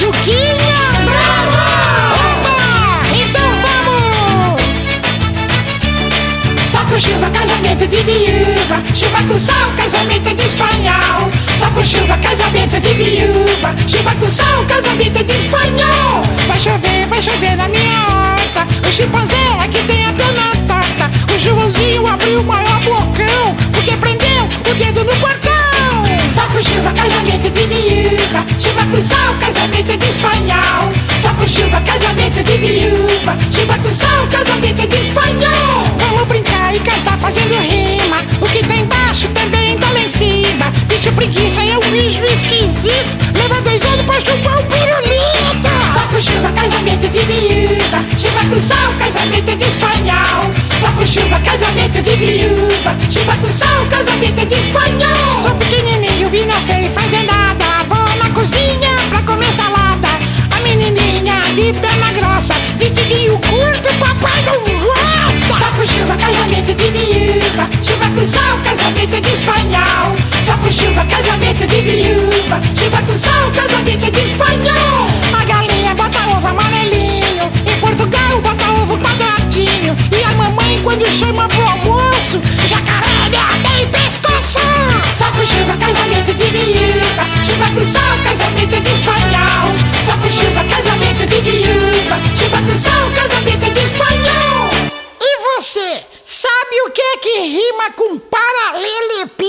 Juquinha! Bravo! Opa! Então vamos! Só com chuva, casamento de viúva. Chuva com sol, casamento de espanhol. Só com chuva, casamento de viúva. Chuva com sol, casamento de espanhol. Vai chover na minha horta. O chimpanzé aqui tem a perna torta. O Joãozinho abriu o maior bocão porque prendeu o dedo no portão. Só com chuva, casamento de viúva. Chuva com sol, casamento de espanhol. Só com chuva, casamento de viúva. Chuva com sol, casamento de espanhol. Vamos brincar e cantar fazendo rima. O que tá embaixo também tá lá em cima. Bicho preguiça é um bicho esquisito. Leva 2 anos pra chupar o pirulito. Só com chuva, casamento de viúva. Chuva com sol, casamento de espanhol. Só com chuva, casamento de viúva. Chuva com sol, casamento de espanhol. Sou pequenininho e não sei fazer nada. Vou na cozinha pra comer salada. A menininha de perna grossa, vestidinho curto, papai não gosta. Só com chuva, casamento de viúva. Chuva com sol, casamento de espanhol. Só com chuva, casamento de viúva. Chuva com sol, casamento de espanhol. A galinha bota ovo amarelinho. Em Portugal bota ovo quadradinho. E a mamãe quando chama pro almoço, jacaré tem pescoço. Só com chuva, casamento de viúva. Chuva com sol, casamento de espanhol. Só com chuva, casamento de viúva. Chuva com sol, casamento de espanhol. E você, sabe o que é que rima com paralelepípedo?